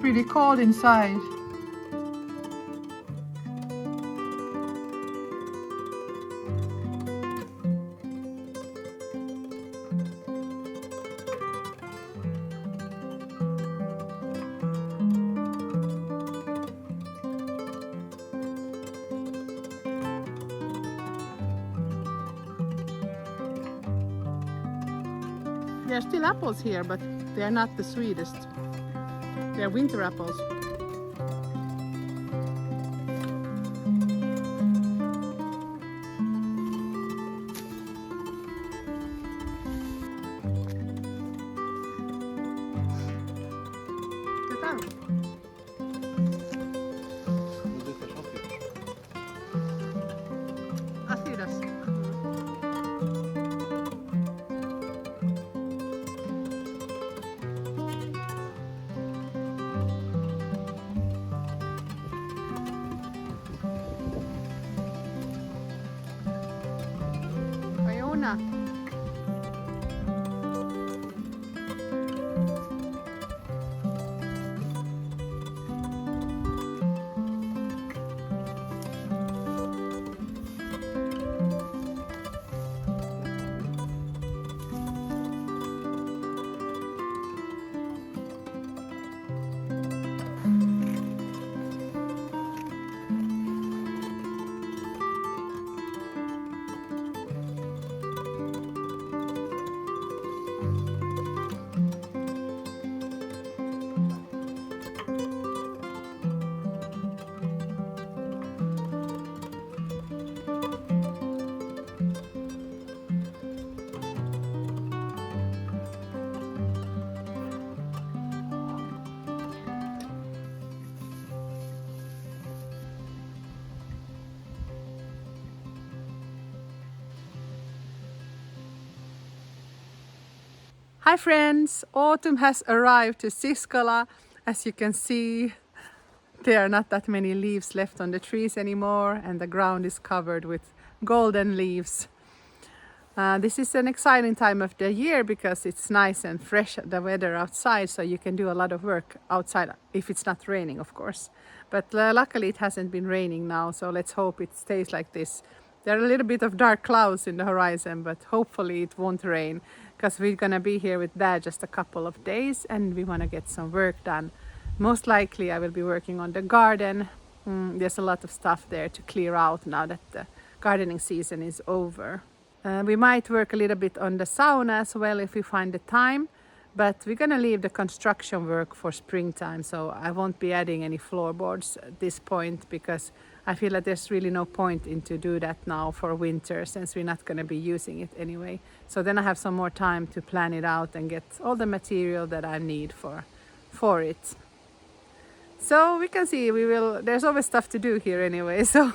pretty cold inside. There are still apples here, but they are not the sweetest. They are winter apples. Titta. Ácidas. Una. Hi friends! Autumn has arrived to Siskola. As you can see, there are not that many leaves left on the trees anymore, and the ground is covered with golden leaves. This is an exciting time of the year because it's nice and fresh, the weather outside, so you can do a lot of work outside if it's not raining, of course. But luckily it hasn't been raining now, so let's hope it stays like this. There are a little bit of dark clouds in the horizon, but hopefully it won't rain because we're gonna be here with Dad just a couple of days and we want to get some work done. Most likely I will be working on the garden. There's a lot of stuff there to clear out now that the gardening season is over. We might work a little bit on the sauna as well if we find the time, but we're gonna leave the construction work for springtime, so I won't be adding any floorboards at this point because I feel that there's really no point in to do that now for winter since we're not gonna be using it anyway. So then I have some more time to plan it out and get all the material that I need for it. So we can see, there's always stuff to do here anyway, so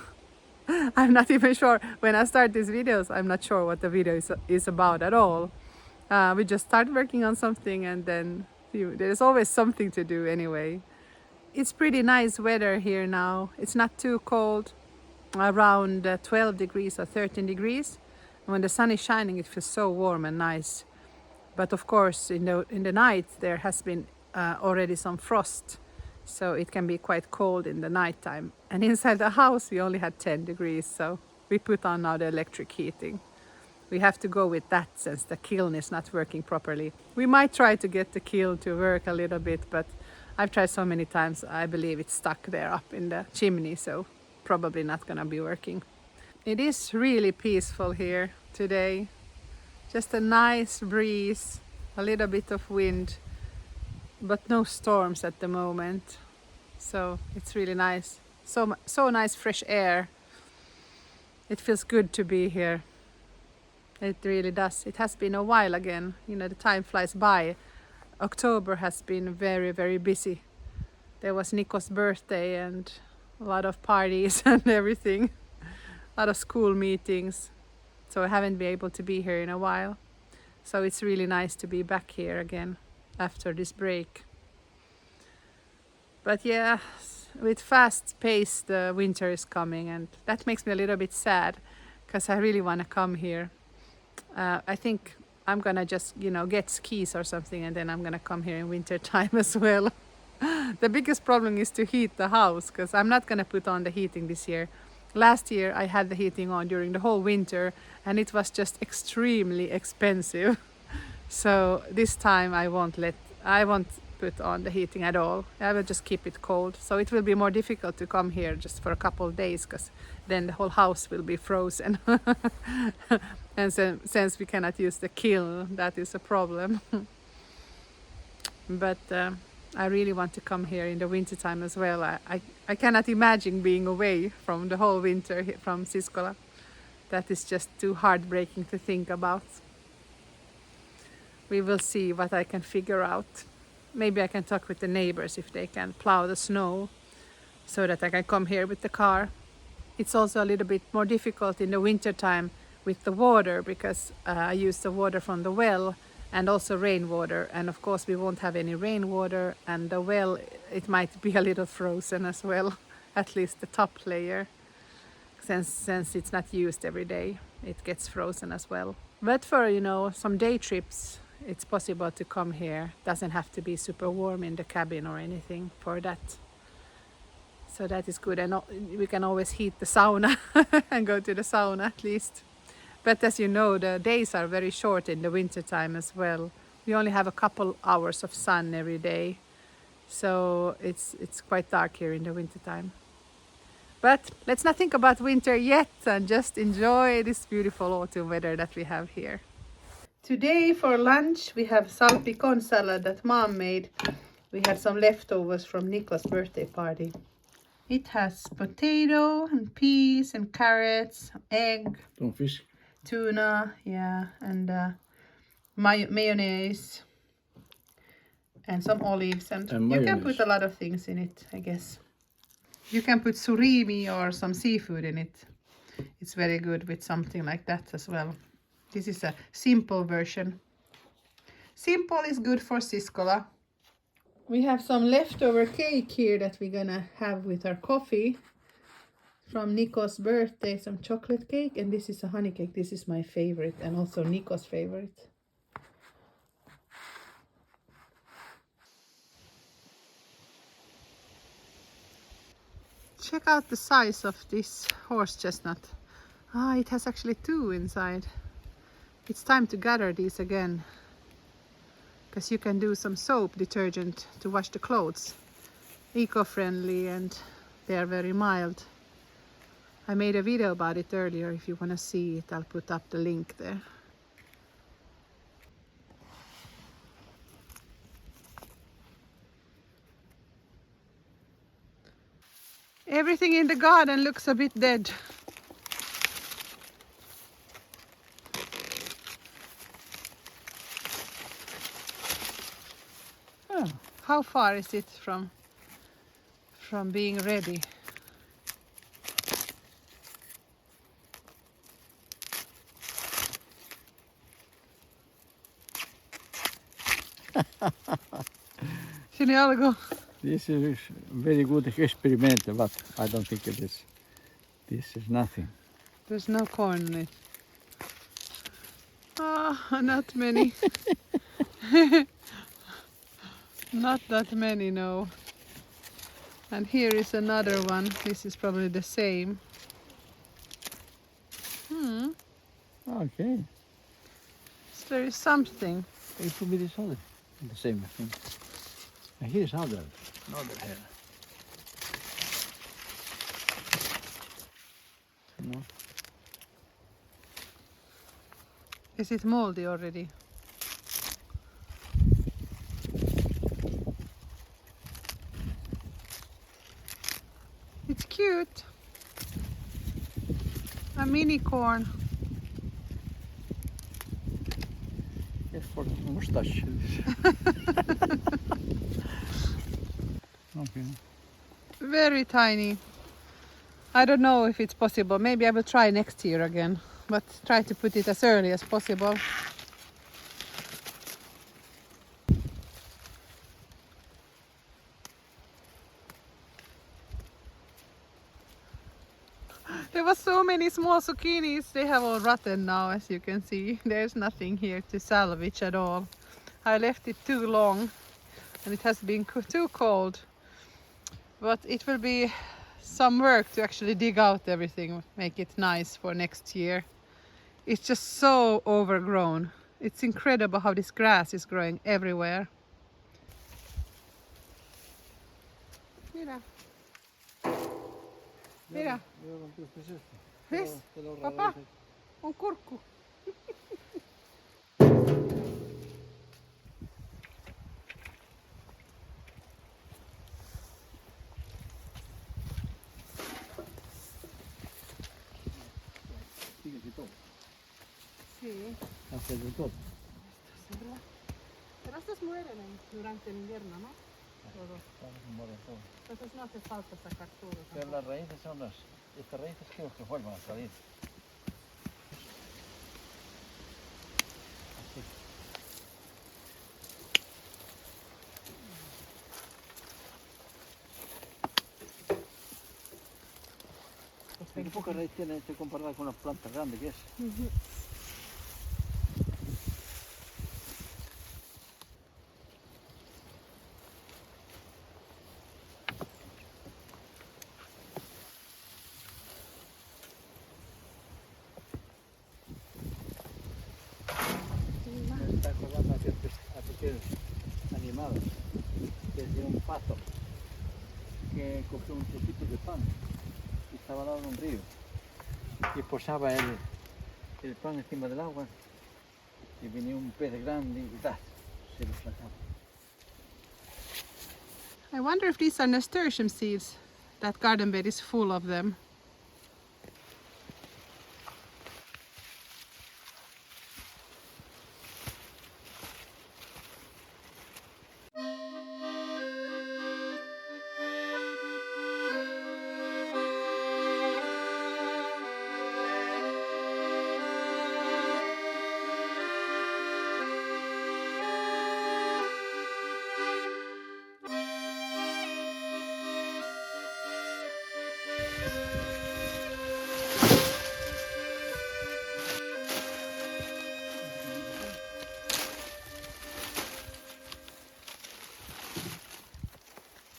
I'm not even sure. When I start these videos, I'm not sure what the video is about at all. We just start working on something and then there's always something to do anyway. It's pretty nice weather here now. It's not too cold, around 12 degrees or 13 degrees. When the sun is shining, it feels so warm and nice. But of course, in the night, there has been already some frost. So it can be quite cold in the nighttime. And inside the house we only had 10 degrees, so we put on now the electric heating. We have to go with that since the kiln is not working properly. We might try to get the kiln to work a little bit, but I've tried so many times, I believe it's stuck there up in the chimney, so probably not gonna be working. It is really peaceful here today. Just a nice breeze, a little bit of wind, but no storms at the moment, so it's really nice. So nice fresh air. It feels good to be here. It really does. It has been a while again. You know, the time flies by. October has been very, very busy. There was Nico's birthday and a lot of parties and everything. A lot of school meetings. So I haven't been able to be here in a while. So it's really nice to be back here again after this break. But yeah, with fast pace the winter is coming and that makes me a little bit sad because I really want to come here. I think I'm gonna just, get skis or something and then I'm gonna come here in winter time as well. The biggest problem is to heat the house because I'm not gonna put on the heating this year. Last year I had the heating on during the whole winter and it was just extremely expensive. So this time I won't put on the heating at all. I will just keep it cold. So it will be more difficult to come here just for a couple of days because then the whole house will be frozen. And since we cannot use the kiln, that is a problem. But I really want to come here in the winter time as well. I cannot imagine being away from the whole winter from Siskola. That is just too heartbreaking to think about. We will see what I can figure out. Maybe I can talk with the neighbors if they can plow the snow so that I can come here with the car. It's also a little bit more difficult in the winter time with the water because I use the water from the well and also rainwater, and of course we won't have any rainwater, and the well, it might be a little frozen as well, at least the top layer, since it's not used every day, it gets frozen as well. But for some day trips, it's possible to come here. Doesn't have to be super warm in the cabin or anything for that. So that is good, and we can always heat the sauna and go to the sauna at least. But as you know, the days are very short in the winter time as well. We only have a couple hours of sun every day, so it's quite dark here in the winter time. But let's not think about winter yet and just enjoy this beautiful autumn weather that we have here. Today for lunch we have salpicon salad that Mom made. We had some leftovers from Nico's birthday party. It has potato and peas and carrots, egg, Fish. tuna, yeah, and mayonnaise and some olives, and you can put a lot of things in it, I guess. You can put surimi or some seafood in it. It's very good with something like that as well. This is a simple version. Simple is good for Siskola. We have some leftover cake here that we're gonna have with our coffee from Nico's birthday, some chocolate cake, and this is a honey cake. This is my favorite and also Nico's favorite. Check out the size of this horse chestnut. It has actually 2 inside. It's time to gather these again, because you can do some soap detergent to wash the clothes. Eco-friendly, and they are very mild. I made a video about it earlier. If you want to see it, I'll put up the link there. Everything in the garden looks a bit dead. Oh, how far is it from being ready? Genial. This is very good experiment, but I don't think it is. This is nothing. There's no corn in it. Not many. Not that many, no. And here is another one. This is probably the same. Okay. So there is something. It should be this other. The same, I think. And here's another here. No. Is it moldy already? It's cute. A mini corn. Yes, for the mustache. Okay. Very tiny. I don't know if it's possible. Maybe I will try next year again, but try to put it as early as possible. There were so many small zucchinis. They have all rotten now, as you can see. There's nothing here to salvage at all. I left it too long and it has been too cold. But it will be some work to actually dig out everything, make it nice for next year. It's just so overgrown. It's incredible how this grass is growing everywhere. Mira. Mira. ¿Ves? Papá, un kurkku. Sí. Hace de todo. Pero estos mueren durante el invierno, ¿no? Todo. Todo. Entonces no hace falta sacar todo. Pero las raíces son estas raíces creo que vuelvan a salir. Así. Qué poca raíz tiene este comparado con las plantas grandes que es. Me está acordando a aquel animal, que es de un pato, que cogió un trocito de pan y estaba al lado de un río y posaba el pan encima del agua y venía un pez grande y ¡zas! Se lo sacaba. I wonder if these are nasturtium seeds. That garden bed is full of them.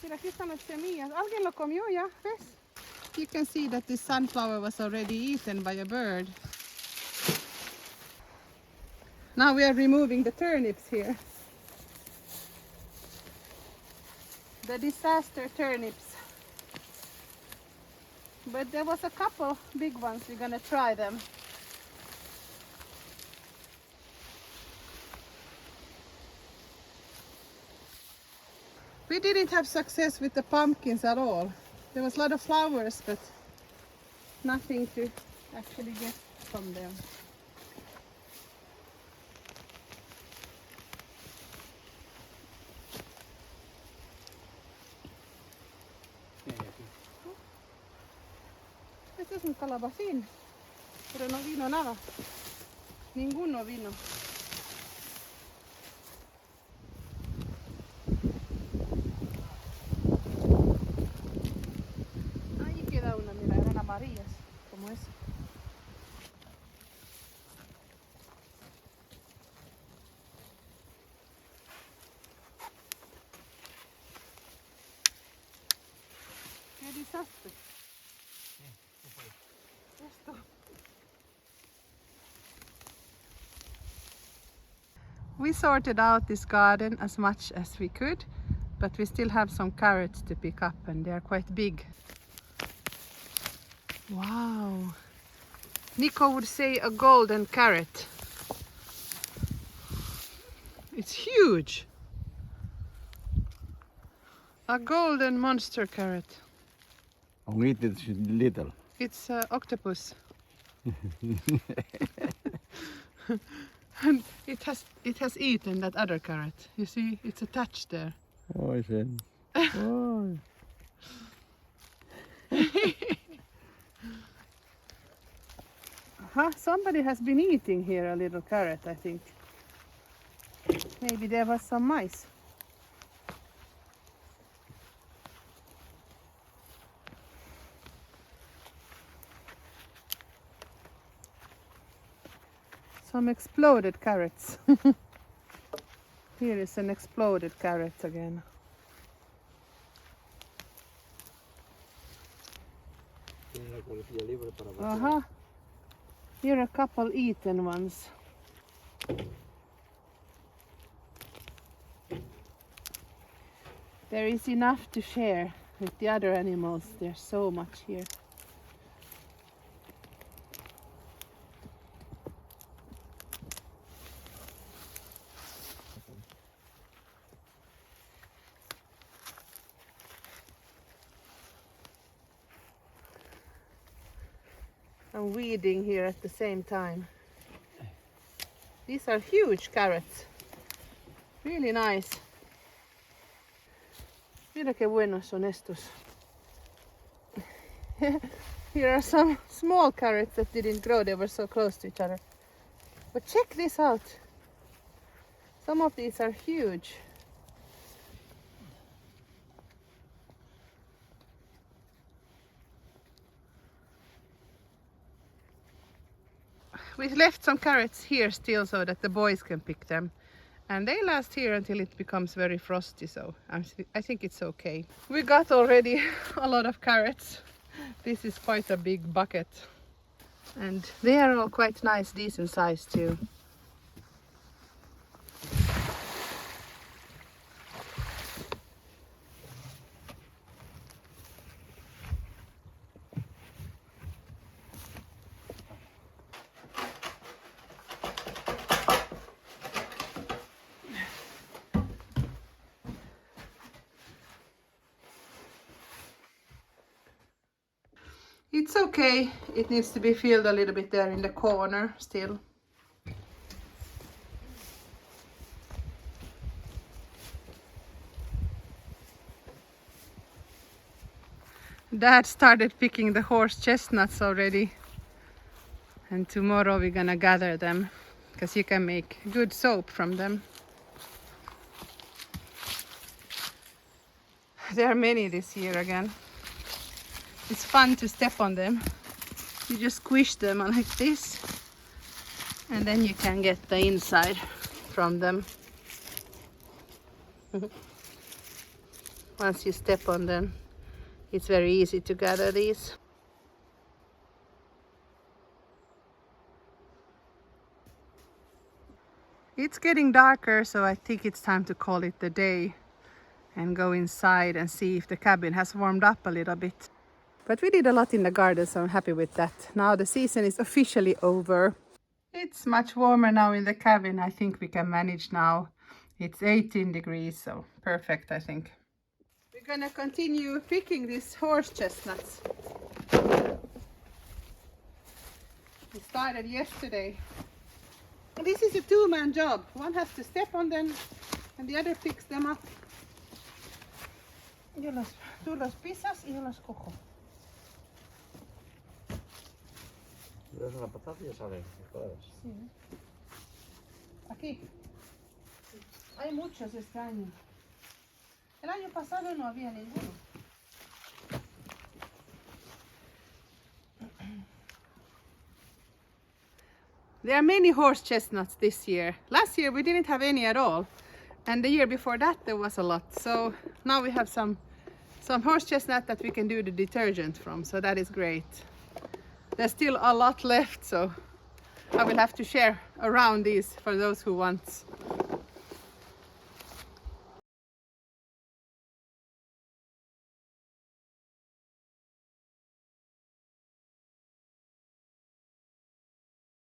Mira, aquí están las semillas. Alguien lo comió ya, ¿ves? You can see that this sunflower was already eaten by a bird. Now we are removing the turnips here. The disaster turnips. But there was a couple big ones. We're gonna try them. We didn't have success with the pumpkins at all. There was a lot of flowers, but nothing to actually get from them. Este es un calabacín, pero no vino nada. Ninguno vino. Ahí queda una, mira, eran amarillas, como esa. ¡Qué desastre! Esto. We sorted out this garden as much as we could, but we still have some carrots to pick up and they are quite big. Wow! Nico would say a golden carrot. It's huge! A golden monster carrot. Only it is little. It's octopus. And it has eaten that other carrot. You see, it's attached there. Oh, I said. Oh. Somebody has been eating here a little carrot, I think. Maybe there was some mice. Some exploded carrots. Here is an exploded carrot again. carretilla libre para vaciar. Uh-huh. Here are a couple eaten ones. There is enough to share with the other animals. There's so much here. I'm weeding here at the same time. These are huge carrots. Really nice. Mira qué buenos son estos. Here are some small carrots that didn't grow, they were so close to each other. But check this out. Some of these are huge. We left some carrots here still so that the boys can pick them. And they last here until it becomes very frosty, so I think it's okay. We got already a lot of carrots. This is quite a big bucket. And they are all quite nice, decent size too. It's okay, it needs to be filled a little bit there in the corner still. Dad started picking the horse chestnuts already, and tomorrow we're gonna gather them because you can make good soap from them. There are many this year again. It's fun to step on them. You just squish them like this, and then you can get the inside from them. Once you step on them, it's very easy to gather these. It's getting darker, so I think it's time to call it the day and go inside and see if the cabin has warmed up a little bit. But we did a lot in the garden, so I'm happy with that. Now the season is officially over. It's much warmer now in the cabin. I think we can manage now. It's 18 degrees, so perfect, I think. We're gonna continue picking these horse chestnuts. We started yesterday. And this is a two-man job. One has to step on them and the other picks them up. Tú los pisas y yo los cojo. Le das una patada y ya salen. Sí. Aquí. Hay muchos este año. El año pasado no había ninguno. There are many horse chestnuts this year. Last year we didn't have any at all. And the year before that there was a lot. So now we have some horse chestnut that we can do the detergent from. So that is great. There's still a lot left, so I will have to share around these for those who want